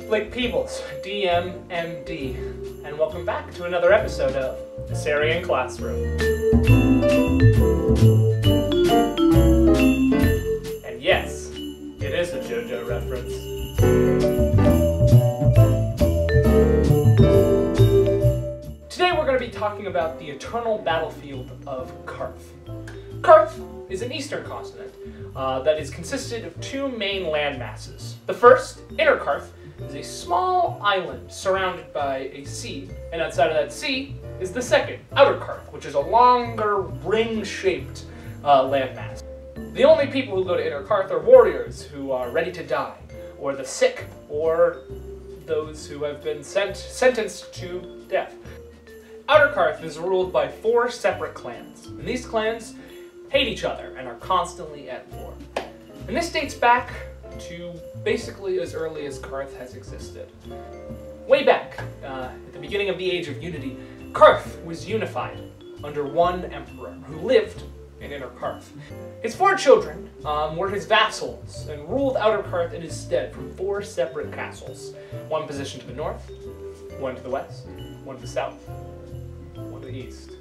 Blake Peebles, DMMD, and welcome back to another episode of Aserian Classroom. And yes, it is a JoJo reference. Today we're going to be talking about the eternal battlefield of Karth. Karth is an eastern continent that is consisted of two main land masses. The first, Inner Karth, is a small island surrounded by a sea, and outside of that sea is the second, Outer Karth, which is a longer, ring-shaped landmass. The only people who go to Inner Karth are warriors who are ready to die, or the sick, or those who have been sentenced to death. Outer Karth is ruled by 4 separate clans, and these clans hate each other and are constantly at war. And this dates back to basically as early as Karth has existed. Way back, at the beginning of the Age of Unity, Karth was unified under one emperor who lived in Inner Karth. His 4 children were his vassals and ruled Outer Karth in his stead from 4 separate castles. One positioned to the north, one to the west, one to the south, one to the east.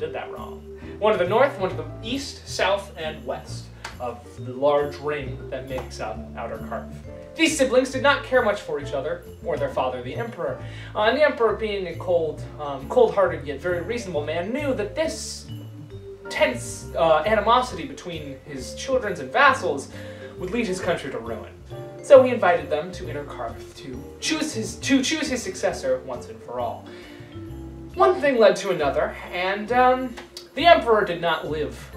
Did that wrong. One to the north, one to the east, south, and west of the large ring that makes up Outer Karth. These siblings did not care much for each other, or their father, the Emperor. And the Emperor, being a cold-hearted yet very reasonable man, knew that this tense animosity between his children and vassals would lead his country to ruin. So he invited them to Inner Karth to choose his successor once and for all. One thing led to another, and the Emperor did not live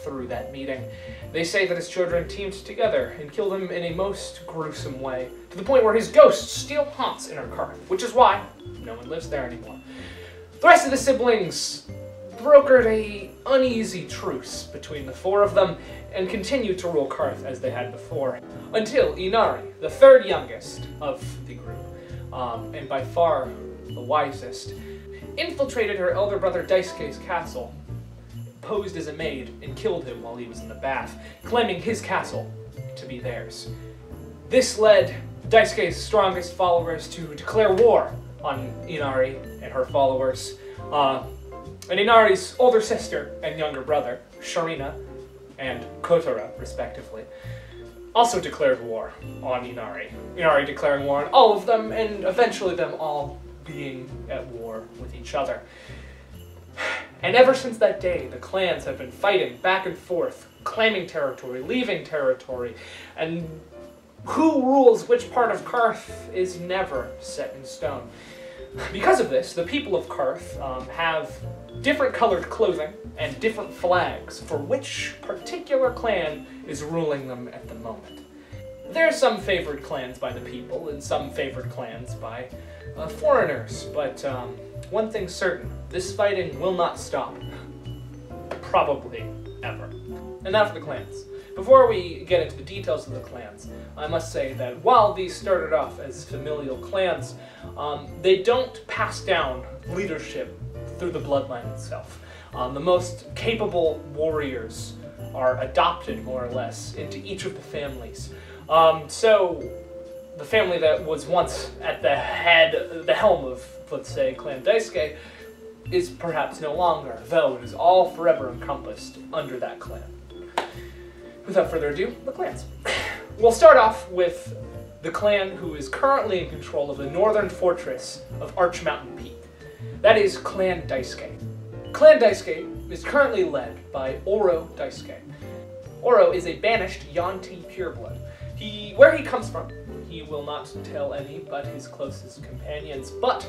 through that meeting. They say that his children teamed together and killed him in a most gruesome way, to the point where his ghost still haunts Inner Karth, which is why no one lives there anymore. The rest of the siblings brokered an uneasy truce between the 4 of them and continued to rule Karth as they had before, until Inari, the 3rd youngest of the group, and by far the wisest, infiltrated her elder brother Daisuke's castle, posed as a maid, and killed him while he was in the bath, claiming his castle to be theirs. This led Daisuke's strongest followers to declare war on Inari and her followers. And Inari's older sister and younger brother, Sharina and Kotara, respectively, also declared war on Inari. Inari declaring war on all of them, and eventually them all being at war with each other. And ever since that day, the clans have been fighting back and forth, claiming territory, leaving territory, and who rules which part of Karth is never set in stone. Because of this, the people of Karth have different colored clothing and different flags for which particular clan is ruling them at the moment. There are some favored clans by the people and some favored clans by foreigners, but one thing's certain, this fighting will not stop. Probably ever. And now for the clans. Before we get into the details of the clans, I must say that while these started off as familial clans, they don't pass down leadership through the bloodline itself. The most capable warriors are adopted, more or less, into each of the families. So the family that was once at the helm of, let's say, Clan Daisuke, is perhaps no longer, though it is all forever encompassed under that clan. Without further ado, the clans. We'll start off with the clan who is currently in control of the northern fortress of Arch Mountain Peak. That is Clan Daisuke. Clan Daisuke is currently led by Oro Daisuke. Oro is a banished Yanti pureblood. Where he comes from, he will not tell any but his closest companions, but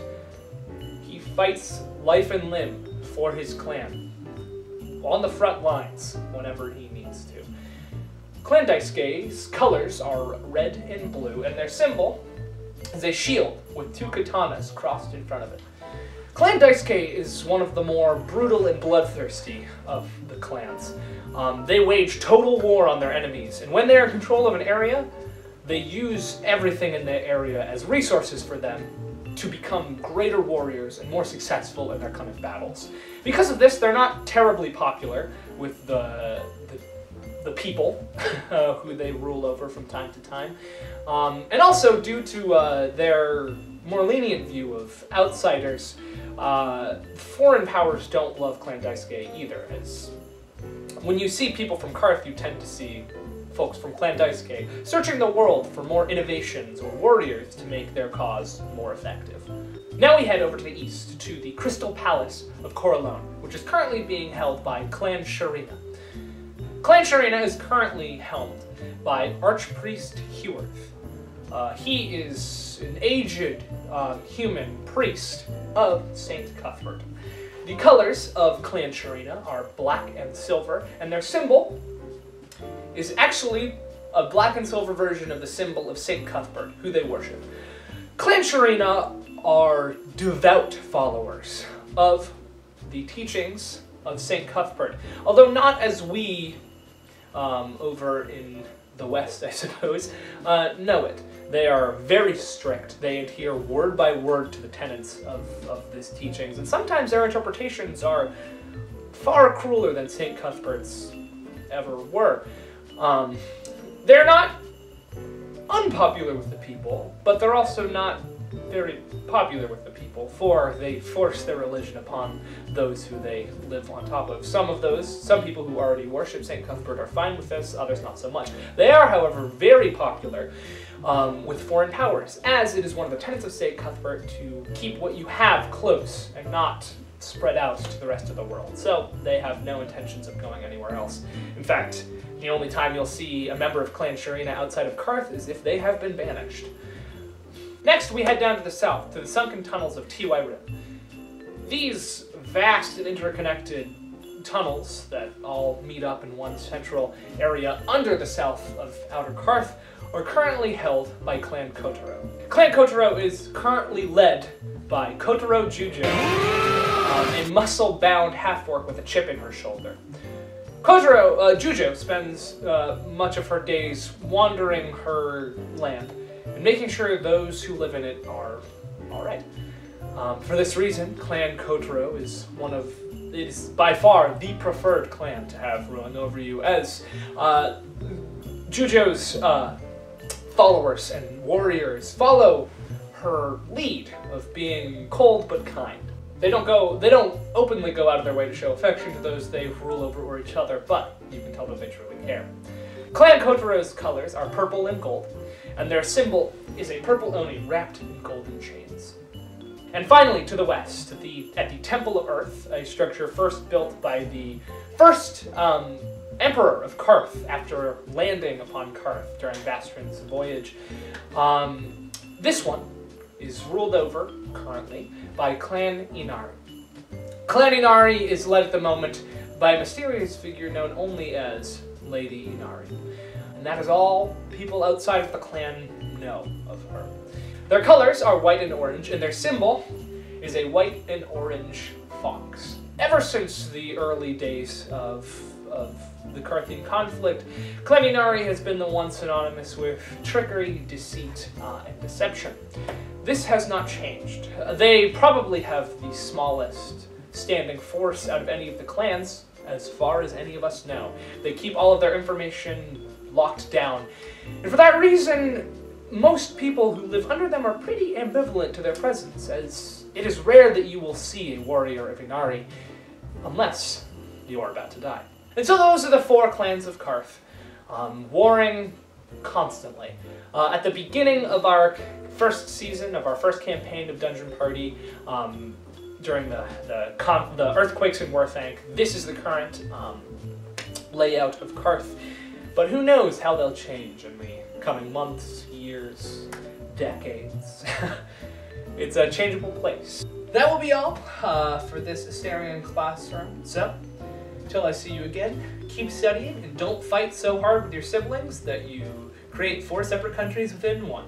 he fights life and limb for his clan, on the front lines whenever he needs to. Clan Daisuke's colors are red and blue, and their symbol is a shield with 2 katanas crossed in front of it. Clan Daisuke is one of the more brutal and bloodthirsty of the clans. They wage total war on their enemies, and when they are in control of an area, they use everything in that area as resources for them to become greater warriors and more successful in their coming battles. Because of this, they're not terribly popular with the the people who they rule over from time to time. And also due to their more lenient view of outsiders, foreign powers don't love Clan Daisuke either. As when you see people from Karth, you tend to see folks from Clan Daisuke searching the world for more innovations or warriors to make their cause more effective. Now we head over to the east, to the Crystal Palace of Corleone, which is currently being held by Clan Sharina. Clan Sharina is currently helmed by Archpriest Heworth. He is an aged human priest of St. Cuthbert. The colors of Clan Sharina are black and silver, and their symbol is actually a black and silver version of the symbol of St. Cuthbert, who they worship. Clan Sharina are devout followers of the teachings of St. Cuthbert, although not as we over in the West, I suppose, know it. They are very strict. They adhere word by word to the tenets of these teachings, and sometimes their interpretations are far crueler than St. Cuthbert's ever were. They're not unpopular with the people, but they're also not very popular with the people, for they force their religion upon those who they live on top of. Some people who already worship St. Cuthbert are fine with this, others not so much. They are, however, very popular with foreign powers, as it is one of the tenets of St. Cuthbert to keep what you have close and not spread out to the rest of the world. So they have no intentions of going anywhere else. In fact, the only time you'll see a member of Clan Sharina outside of Karth is if they have been banished. Next, we head down to the south, to the sunken tunnels of T.Y. Rim. These vast and interconnected tunnels that all meet up in one central area under the south of Outer Karth are currently held by Clan Kotaro. Clan Kotaro is currently led by Kotaro Jujo, a muscle-bound half-orc with a chip in her shoulder. Jujo spends much of her days wandering her land and making sure those who live in it are alright. For this reason, Clan Kotaro is by far the preferred clan to have ruling over you, as Jujo's followers and warriors follow her lead of being cold but kind. They don't openly go out of their way to show affection to those they rule over or each other, but you can tell that they truly care. Clan Kotaro's colors are purple and gold, and their symbol is a purple oni wrapped in golden chains. And finally, to the west, at the Temple of Earth, a structure first built by the first Emperor of Karth after landing upon Karth during Bastrin's voyage. This one is ruled over, currently, by Clan Inari. Clan Inari is led at the moment by a mysterious figure known only as Lady Inari. And that is all people outside of the clan know of her. Their colors are white and orange, and their symbol is a white and orange fox. Ever since the early days of the Karthian conflict, Clan Inari has been the one synonymous with trickery, deceit, and deception. This has not changed. They probably have the smallest standing force out of any of the clans, as far as any of us know. They keep all of their information locked down. And for that reason, most people who live under them are pretty ambivalent to their presence, as it is rare that you will see a warrior of Inari, unless you are about to die. And so those are the four clans of Karth, warring constantly. At the beginning of our first season, of our first campaign of Dungeon Party, during the earthquakes in Werthank, this is the current layout of Karth. But who knows how they'll change in the coming months, years, decades. It's a changeable place. That will be all for this Aserian Classroom. So, until I see you again, keep studying and don't fight so hard with your siblings that you create 4 separate countries within one.